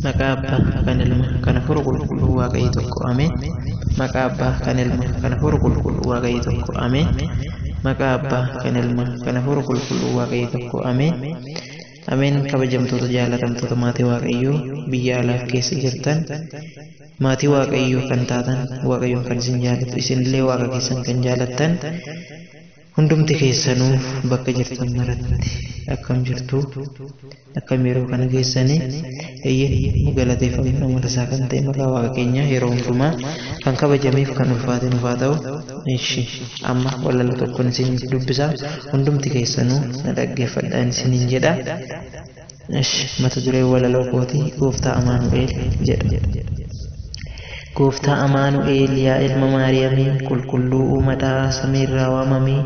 Maqaa Abbaa kan Ilma kan Hafuura Qulqulluu Waaqayyo tokko ameen. Maqaa Abbaa kan Ilma kan Hafuura Qulqulluu Waaqayyo tokko ameen. Maqaa Abbaa kan Ilma kan Hafuura Qulqulluu Waaqayyo tokko ameen. Ameen. Kabajamtoota jaalatamtoota maatii Waaqayyoo biyya alaaf keessa jirtan maatii Waaqayyoo kan taatan Waaqayyoon kan isin jaalatu isinillee Waaqa keessan kan jaalattan hundumti keessanuu bakka jirtan maratti akkam jirtu akkam yeroo kana geessanii eeyyee galateeffamuu namoota isaa kan ta'e maqaa Waaqa keenya yeroo hundumaa kan kabajameef kan ulfaate nuuf haa ta'u. Amma walala tokkoon isin dubbisa hundumti keessanuu na dhaggeeffadhaan isiniin jedha. Mata duree walaloo kootii Gooftaa Amaanu'eel jedha. Gooftaa Amaanu'eel yaa ilma Maariyaamii qulqulluu uumataa samiirraa waamamii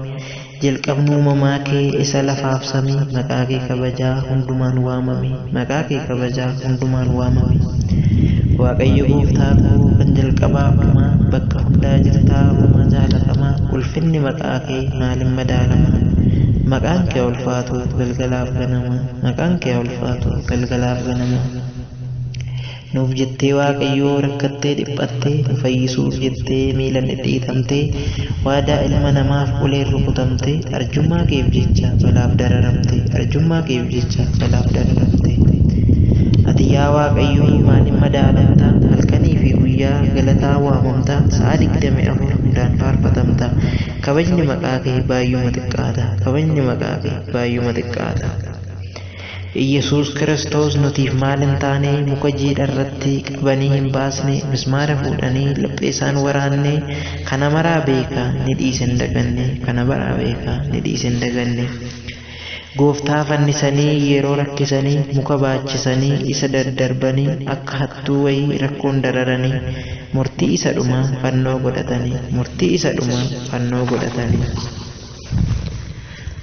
jalqabni uumamaa kee isa lafaaf samii maqaa kee kabajaa hundumaan waamamii maqaa kee kabajaa hundumaan waamamii. Waaqayyo Gooftaa koo kan jalqabaa uumaa bakka hundaa jirtaa uumaa jaalatamaa ulfinni maqaa kee maaliin madaalama. Maqaan kee ulfaatu galgalaaf ganama maqaan kee ulfaatu galgalaaf ganama. Nuuf jettee Waaqayyoo rakkattee dhiphattee nu fayyisuuf jettee miilan dhidhiitamtee waadaa ilma namaaf uleen rukutamte arjummaa keef jecha balaaf dararamte arjummaa keef jecha balaaf dararamte. Ati yaa Waaqayyoo maaliin madaalamta halkanii fi guyyaa galataa waamamta sa'a 24 hundaan faarfatamta. Kabajni maqaa kee baay'uma xiqqaata kabajni maqaa kee baay'uma xiqqaata. Yesuus Kiristoos nutiif maal hin taane muka jiidha irratti qabanii hin baasne mismaara fuudhanii laphee isaan waraanne kana maraa beekaa ni dhiise hin daganne kana maraa beekaa ni dhiise hin daganne. Gooftaa fannisanii yeroo rakkisanii muka baachisanii isa daddarbanii akka hattuu wayii rakkoon dararanii murtii isa dhumaa fannoo godhatanii murtii isa dhumaa fannoo godhatanii.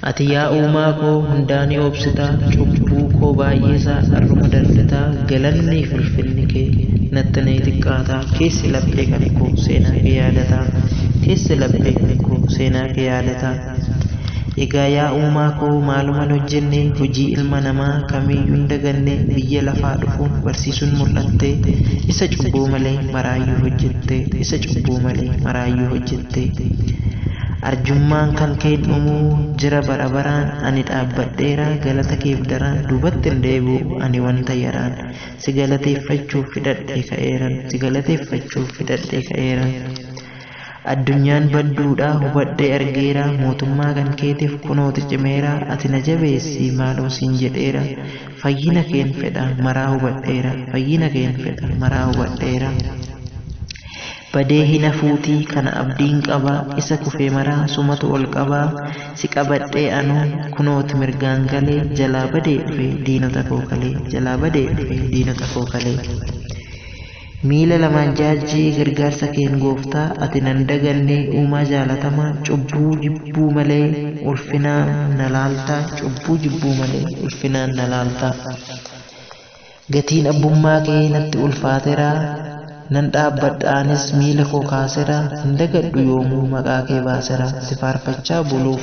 Ati yaa uumaa koo hundaanii obsitaa cubbuu koo baay'eesaa har'uma darbitaa galanni fi ulfinni kee natti na xiqqaataa keessi laphee kan koo seenaa kee yaadataa keessi laphee kan koo seenaa kee yaadataa. Egaa yaa uumaa koo maalumaan hojjenne hojii ilma namaa kamiyyuu hin daganne biyya lafaa dhufuun barsiisuun mul'atte isa cubbuu malee maraayyuu hojjette isa cubbuu malee maraayyuu hojjette. Arjummaan kan kee dhumuu jira bara baraan ani dhaabbadheera galata keef daraan duubatti hin deebi'u ani wanta yaraan si galateeffachuuf fidadhee ka'eeran si galateeffachuuf fidadhee ka'eeran. Addunyaan badduudha hubadhee argeera mootummaa kan keetiif kunooti cimeera ati na jabeessi maaloo siin jedheera fayyina keen fedha maraa hubadheera fayyina keen fedha maraa hubadheera. Badee hin hafuutii kana abdiin qabaa isa kufee maraa sumatu ol qabaa si qabadhee anuu kunooti mirgaan galee jalaa badee dhufe diinota koo kalee jalaa badee dhufe diinota koo kalee. Miila lamaan jaajjii gargaarsa keen gooftaa ati nan daganne uumaa jaalatamaa cubbuu jibbuu malee ulfinaan na laaltaa cubbuu jibbuu malee ulfinaan na laaltaa. Gatiin abbummaa kee natti ulfaateera nan dhaabbadhaanis miila koo kaaseera hin dagadhu yoomuu maqaa kee baaseera si faarfachaa buluuf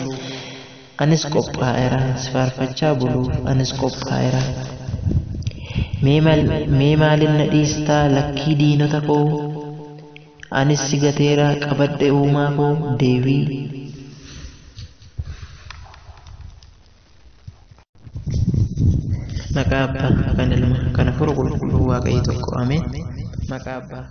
anis qophaa'eera si faarfachaa buluuf anis qophaa'eera. Mee maalin na dhiistaa lakkii diinota koo anis si gateera qabadhe uumaa koo deebii. Maqaa Abbaa kan Ilma kan Hafuura Qulqulluu Waaqayyo tokko ameen. Maqaa Abbaa